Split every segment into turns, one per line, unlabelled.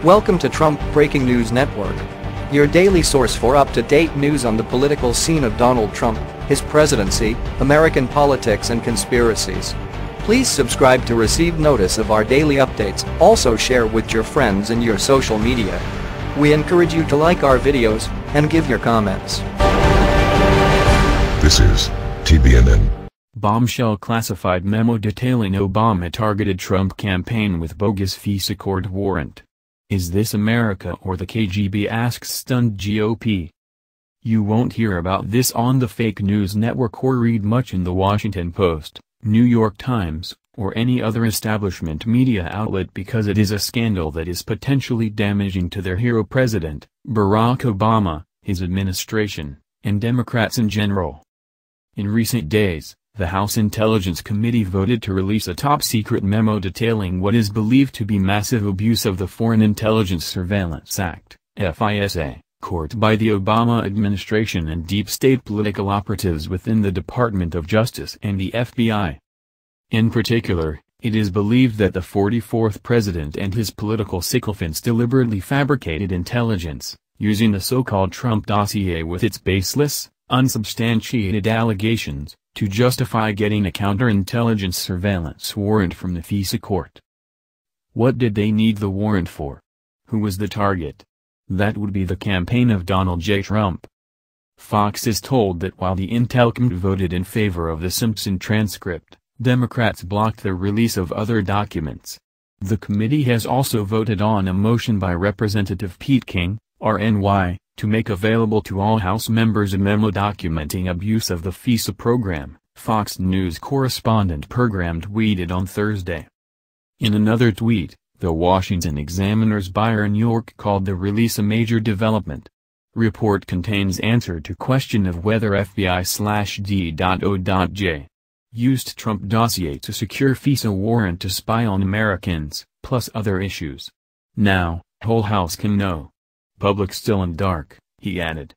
Welcome to Trump Breaking News Network, your daily source for up-to-date news on the political scene of Donald Trump, his presidency, American politics and conspiracies. Please subscribe to receive notice of our daily updates. Also share with your friends and your social media. We encourage you to like our videos and give your comments.
This is TBNN.
Bombshell classified memo detailing Obama targeted Trump campaign with bogus FISA court warrant. Is this America or the KGB, asks stunned GOP. You won't hear about this on the fake news network or read much in the Washington Post, New York Times, or any other establishment media outlet because it is a scandal that is potentially damaging to their hero president, Barack Obama, his administration, and Democrats in general. In recent days, the House Intelligence Committee voted to release a top-secret memo detailing what is believed to be massive abuse of the Foreign Intelligence Surveillance Act, FISA, court by the Obama administration and deep state political operatives within the Department of Justice and the FBI. In particular, it is believed that the 44th president and his political sycophants deliberately fabricated intelligence, using the so-called Trump dossier with its baseless, unsubstantiated allegations, to justify getting a counterintelligence surveillance warrant from the FISA court. What did they need the warrant for? Who was the target? That would be the campaign of Donald J. Trump. Fox is told that while the Intel Committee voted in favor of the Simpson transcript, Democrats blocked the release of other documents. The committee has also voted on a motion by Representative Pete King, RNY, to make available to all House members a memo documenting abuse of the FISA program, Fox News correspondent Pergram tweeted on Thursday. In another tweet, the Washington Examiner's Byron York called the release a major development. Report contains answer to question of whether FBI/D.O.J. used Trump dossier to secure FISA warrant to spy on Americans, plus other issues. Now, whole house can know. Public still in dark, he added.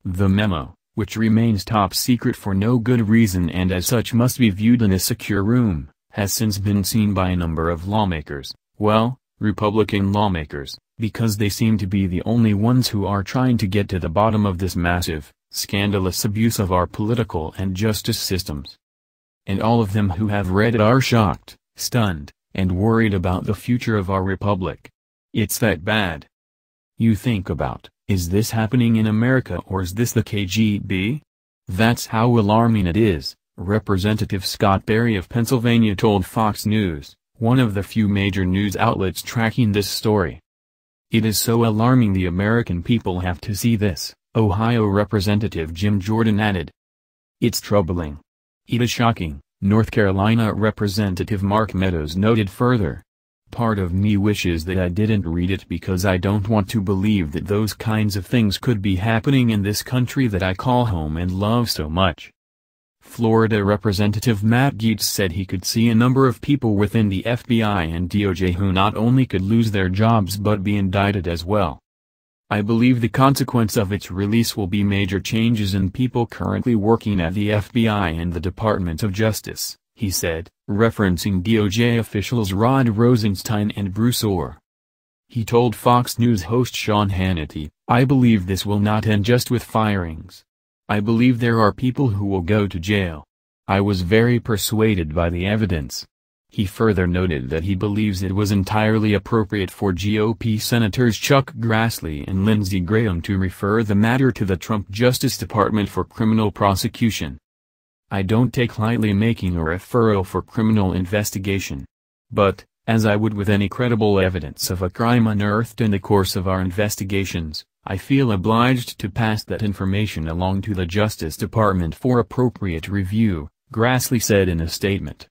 The memo, which remains top secret for no good reason and as such must be viewed in a secure room, has since been seen by a number of lawmakers, well, Republican lawmakers, because they seem to be the only ones who are trying to get to the bottom of this massive, scandalous abuse of our political and justice systems. And all of them who have read it are shocked, stunned, and worried about the future of our republic. It's that bad. You think about, is this happening in America or is this the KGB? That's how alarming it is, Representative Scott Berry of Pennsylvania told Fox News, one of the few major news outlets tracking this story. It is so alarming the American people have to see this, Ohio Representative Jim Jordan added. It's troubling. It is shocking, North Carolina Representative Mark Meadows noted further. Part of me wishes that I didn't read it because I don't want to believe that those kinds of things could be happening in this country that I call home and love so much. Florida Representative Matt Gaetz said he could see a number of people within the FBI and DOJ who not only could lose their jobs but be indicted as well. I believe the consequence of its release will be major changes in people currently working at the FBI and the Department of Justice, he said, referencing DOJ officials Rod Rosenstein and Bruce Orr. He told Fox News host Sean Hannity, "I believe this will not end just with firings. I believe there are people who will go to jail. I was very persuaded by the evidence." He further noted that he believes it was entirely appropriate for GOP Senators Chuck Grassley and Lindsey Graham to refer the matter to the Trump Justice Department for criminal prosecution. I don't take lightly making a referral for criminal investigation. But, as I would with any credible evidence of a crime unearthed in the course of our investigations, I feel obliged to pass that information along to the Justice Department for appropriate review, Grassley said in a statement.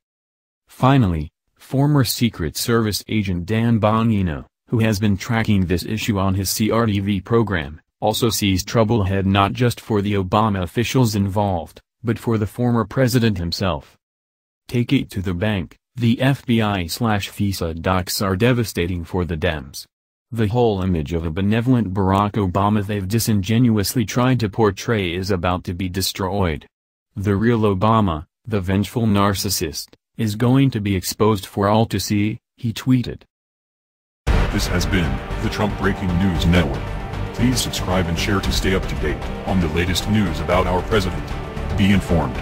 Finally, former Secret Service agent Dan Bongino, who has been tracking this issue on his CRTV program, also sees trouble ahead not just for the Obama officials involved, but for the former president himself. Take it to the bank, the FBI/FISA docs are devastating for the Dems. The whole image of a benevolent Barack Obama they've disingenuously tried to portray is about to be destroyed. The real Obama, the vengeful narcissist, is going to be exposed for all to see, he tweeted.
This has been the Trump Breaking News Network. Please subscribe and share to stay up to date on the latest news about our president. Be informed.